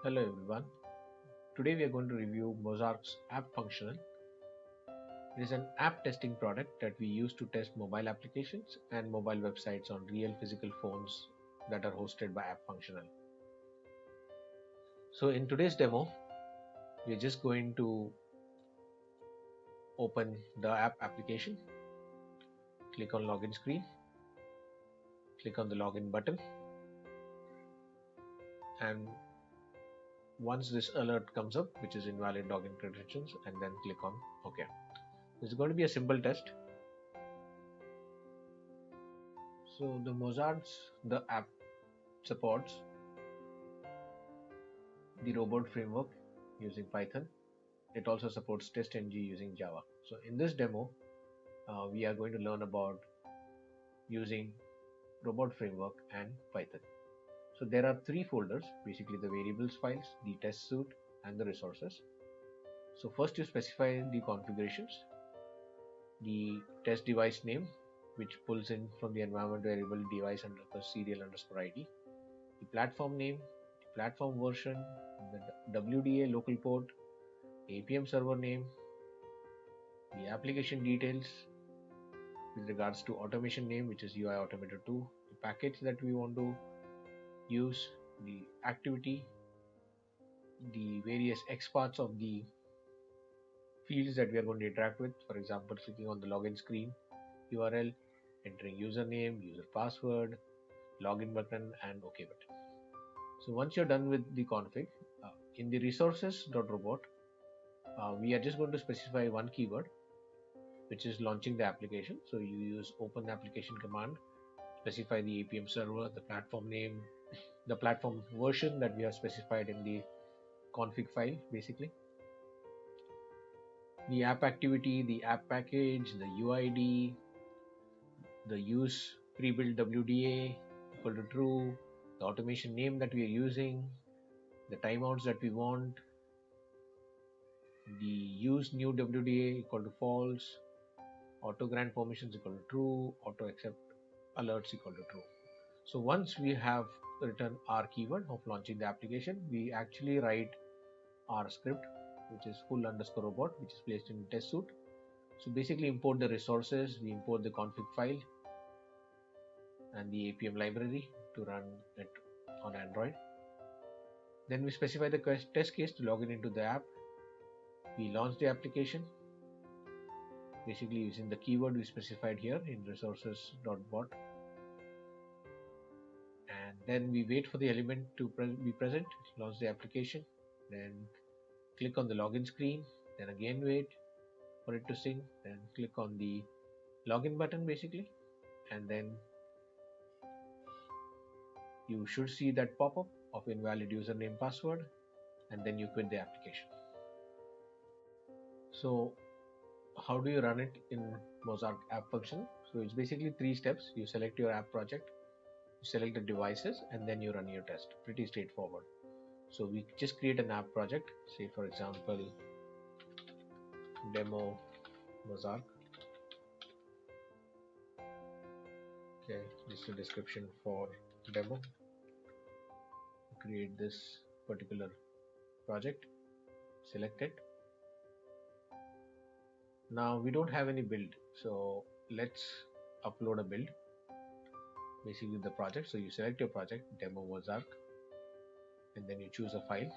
Hello everyone. Today we are going to review Mozark's app functional. It is an app testing product that we use to test mobile applications and mobile websites on real physical phones that are hosted by app functional. So in today's demo, we are just going to open the app application, click on login screen, click on the login button, and once this alert comes up, which is invalid login credentials, and then click on OK. This is going to be a simple test. So the app supports the robot framework using Python. It also supports TestNG using Java. So in this demo, we are going to learn about using robot framework and Python. So there are three folders, basically the variables files, the test suite, and the resources. So first you specify the configurations, the test device name, which pulls in from the environment variable device underscore serial underscore ID, the platform name, the platform version, the WDA local port, APM server name, the application details with regards to automation name, which is UI Automator 2, the package that we want to use, the activity, the various X parts of the fields that we are going to interact with. For example, clicking on the login screen, URL, entering username, user password, login button, and OK button. So once you're done with the config, in the resources.robot, we are just going to specify one keyword, which is launching the application. So you use open application command, specify the APM server, the platform name, the platform version that we have specified in the config file, basically. The app activity, the app package, the UID, the use pre-built WDA equal to true, the automation name that we are using, the timeouts that we want, the use new WDA equal to false, auto grant permissions equal to true, auto accept alerts equal to true. So once we have written our keyword of launching the application, we actually write our script, which is full underscore robot, which is placed in test suite. So basically import the resources, we import the config file and the APM library to run it on Android. Then we specify the test case to log in into the app. We launch the application, basically using the keyword we specified here in resources.bot. And then we wait for the element to be present, launch the application, then click on the login screen, then again wait for it to sync, then click on the login button basically, and then you should see that pop-up of invalid username password, and then you quit the application. So how do you run it in Mozark app function? So it's basically three steps. You select your app project, you select the devices, and then you run your test. Pretty straightforward. So we just create an app project, say for example demo Mozark. Okay, this is the description for demo. Create this particular project, select it. Now we don't have any build, so let's upload a build, basically the project. So you select your project, demo Mozark, and then you choose a file.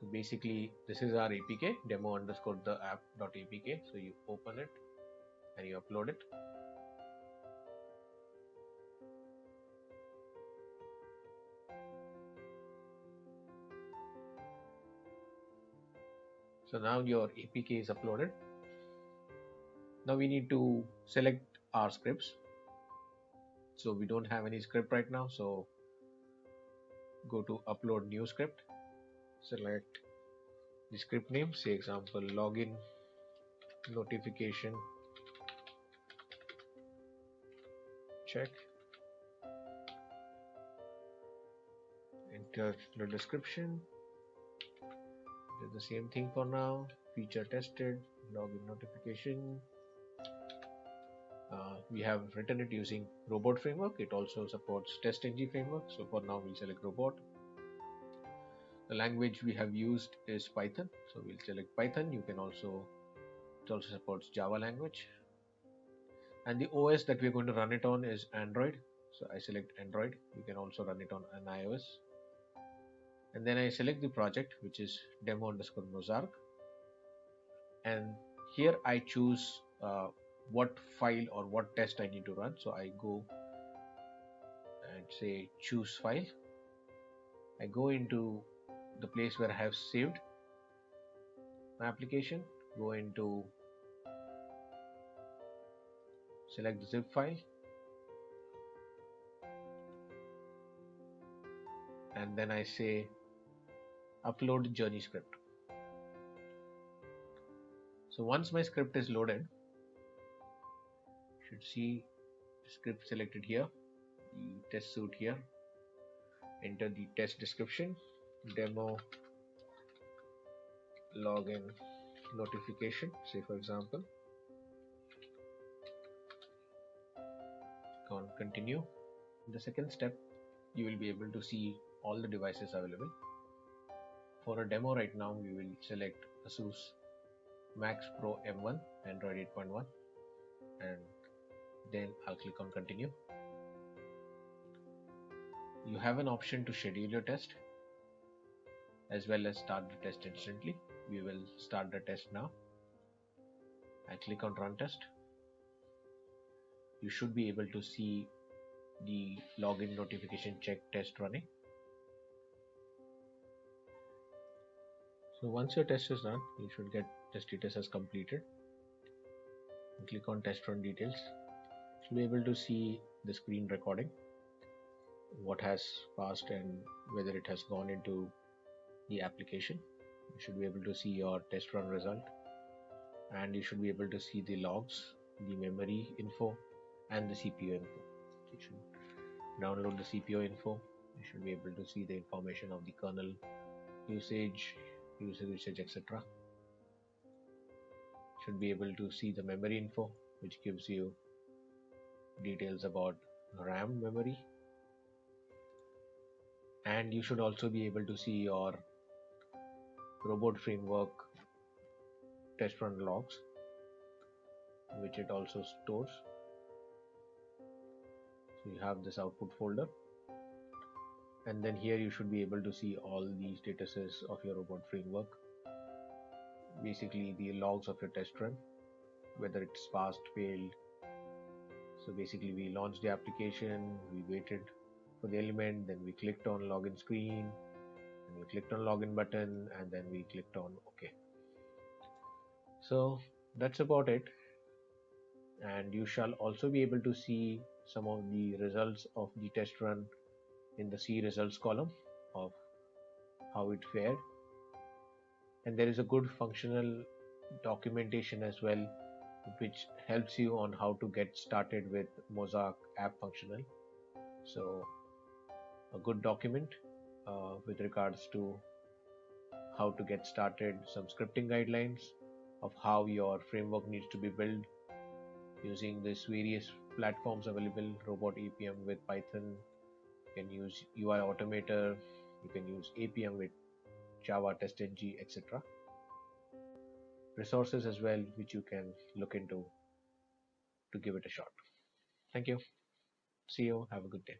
So basically this is our APK, demo underscore the app.apk. So you open it and you upload it. So now your APK is uploaded. Now we need to select our scripts. So we don't have any script right now. So go to upload new script, select the script name, say example login notification check, enter the description, do the same thing for now, feature tested, login notification, We have written it using robot framework. It also supports test-ng framework. So for now, we'll select robot. The language we have used is Python. So we'll select Python. It also supports Java language. And the OS that we're going to run it on is Android. So I select Android. You can also run it on an iOS. And then I select the project, which is demo_Mozark. And here I choose what file or what test I need to run. So I go and say choose file. I go into the place where I have saved my application, go into select the zip file, and then I say upload journey script. So once my script is loaded, you should see the script selected here, the test suite here. Enter the test description, demo login notification, say for example. Continue. In the second step, you will be able to see all the devices available. For a demo right now, we will select ASUS Max Pro M1 Android 8.1, and then I'll click on continue. You have an option to schedule your test as well as start the test instantly. We will start the test now. I click on run test. You should be able to see the login notification check test running. So once your test is done, you should get the status as completed. And click on test run details. You should be able to see the screen recording, what has passed and whether it has gone into the application. You should be able to see your test run result, and you should be able to see the logs, the memory info, and the CPU info. You should download the CPU info. You should be able to see the information of the kernel usage, user usage, etc. Should be able to see the memory info, which gives you details about RAM memory, and you should also be able to see your robot framework test run logs, which it also stores. So you have this output folder, and then here you should be able to see all the statuses of your robot framework, basically the logs of your test run, whether it's passed, failed. So basically we launched the application, we waited for the element, then we clicked on login screen, and we clicked on login button, and then we clicked on OK. So that's about it. And you shall also be able to see some of the results of the test run in the C results column of how it fared. And there is a good functional documentation as well, which helps you on how to get started with Mozark app functional. So a good document with regards to how to get started, some scripting guidelines of how your framework needs to be built using these various platforms available, Robot APM with Python. You can use UI Automator, you can use APM with Java, test_ng, etc. Resources as well, which you can look into to give it a shot. Thank you. See you. Have a good day.